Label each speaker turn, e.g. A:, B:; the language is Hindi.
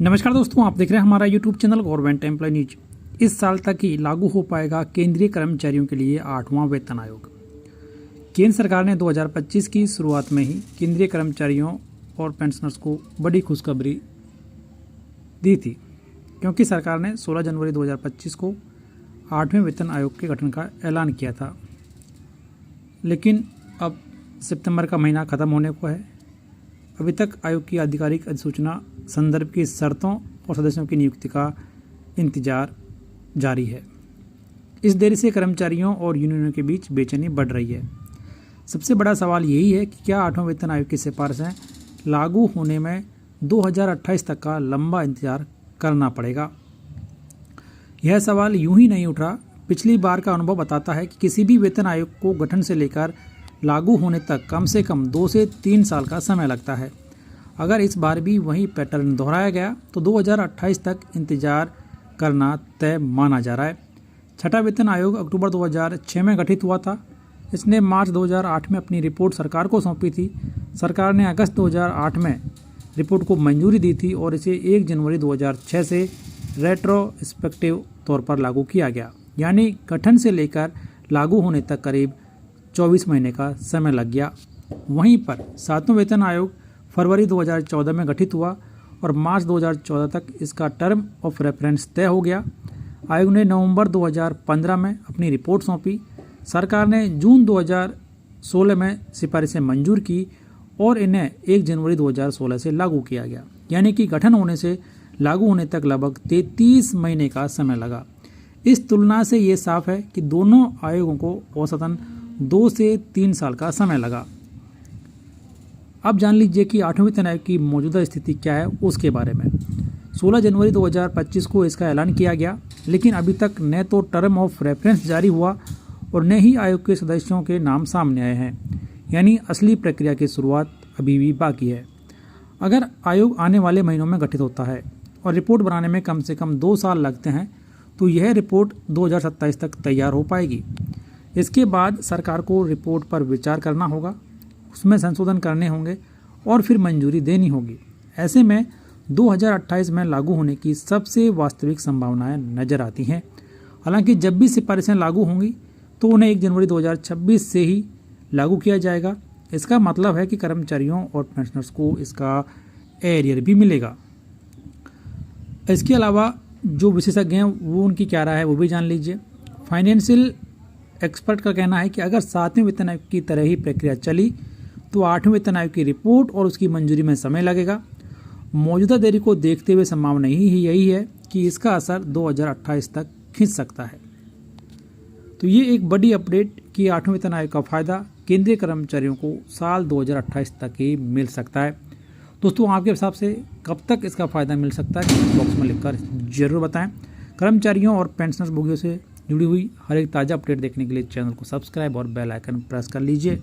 A: नमस्कार दोस्तों, आप देख रहे हैं हमारा YouTube channel government employ news. इस साल तक ही लागू हो पाएगा केंद्रीय कर्मचारियों के लिए 8वां वेतन आयोग। केंद्र सरकार ने 2025 की शुरुआत में ही केंद्रीय कर्मचारियों और पेंशनर्स को बड़ी खुशखबरी दी थी, क्योंकि सरकार ने 16 जनवरी 2025 को 8वें वेतन आयोग के गठन का ऐलान किया था। लेकिन अब सितंबर का महीना ख़त्म होने को है, अभी तक आयोग की आधिकारिक अधिसूचना संदर्भ की शर्तों और सदस्यों की नियुक्ति का इंतजार जारी है। इस देरी से कर्मचारियों और यूनियनों के बीच बेचैनी बढ़ रही है। सबसे बड़ा सवाल यही है कि क्या 8वें वेतन आयोग की सिफारिशें लागू होने में 2028 तक का लंबा इंतजार करना पड़ेगा। यह सवाल यूं ही नहीं उठ रहा। पिछली बार का अनुभव बताता है कि किसी भी वेतन आयोग को गठन से लेकर लागू होने तक कम से कम 2 से 3 साल का समय लगता है। अगर इस बार भी वही पैटर्न दोहराया गया तो 2028 तक इंतजार करना तय माना जा रहा है। छठा वेतन आयोग अक्टूबर 2006 में गठित हुआ था। इसने मार्च 2008 में अपनी रिपोर्ट सरकार को सौंपी थी। सरकार ने अगस्त 2008 में रिपोर्ट को मंजूरी दी थी और इसे 1 जनवरी 2006 से रेट्रोस्पेक्टिव तौर पर लागू किया गया, यानी गठन से लेकर लागू होने तक करीब 24 महीने का समय लग गया। वहीं पर 7वां वेतन आयोग फरवरी 2014 में गठित हुआ और मार्च 2014 तक इसका टर्म ऑफ रेफरेंस तय हो गया। आयोग ने नवंबर 2015 में अपनी रिपोर्ट सौंपी। सरकार ने जून 2016 में सिफारिशें मंजूर की और इन्हें 1 जनवरी 2016 से लागू किया गया, यानी कि गठन होने से लागू होने तक लगभग 33 महीने का समय लगा। इस तुलना से ये साफ है कि दोनों आयोगों को औसतन 2 से 3 साल का समय लगा। अब जान लीजिए कि 8वें वेतन आयोग की मौजूदा स्थिति क्या है उसके बारे में। 16 जनवरी 2025 को इसका ऐलान किया गया, लेकिन अभी तक न तो टर्म ऑफ रेफरेंस जारी हुआ और न ही आयोग के सदस्यों के नाम सामने आए हैं, यानी असली प्रक्रिया की शुरुआत अभी भी बाकी है। अगर आयोग आने वाले महीनों में गठित होता है और रिपोर्ट बनाने में कम से कम 2 साल लगते हैं तो यह रिपोर्ट 2027 तक तैयार हो पाएगी। इसके बाद सरकार को रिपोर्ट पर विचार करना होगा, उसमें संशोधन करने होंगे और फिर मंजूरी देनी होगी। ऐसे में 2028 में लागू होने की सबसे वास्तविक संभावनाएं नजर आती हैं। हालांकि जब भी सिफारिशें लागू होंगी तो उन्हें 1 जनवरी 2026 से ही लागू किया जाएगा। इसका मतलब है कि कर्मचारियों और पेंशनर्स को इसका एरियर भी मिलेगा। इसके अलावा जो विशेषज्ञ हैं वो उनकी क्या राय है वो भी जान लीजिए। फाइनेंशियल एक्सपर्ट का कहना है कि अगर 7वें वेतन आयोग की तरह ही प्रक्रिया चली तो 8वें वेतन आयोग की रिपोर्ट और उसकी मंजूरी में समय लगेगा। मौजूदा देरी को देखते हुए संभावना यही है कि इसका असर 2028 तक खिंच सकता है। तो ये एक बड़ी अपडेट कि 8वें वेतन आयोग का फ़ायदा केंद्रीय कर्मचारियों को साल 2028 तक ही मिल सकता है। दोस्तों, आपके हिसाब से कब तक इसका फ़ायदा मिल सकता है कमेंट बॉक्स में लिखकर जरूर बताएं। कर्मचारियों और पेंशनर्स भोगियों से जुड़ी हुई हर एक ताज़ा अपडेट देखने के लिए चैनल को सब्सक्राइब और बेल आइकन प्रेस कर लीजिए।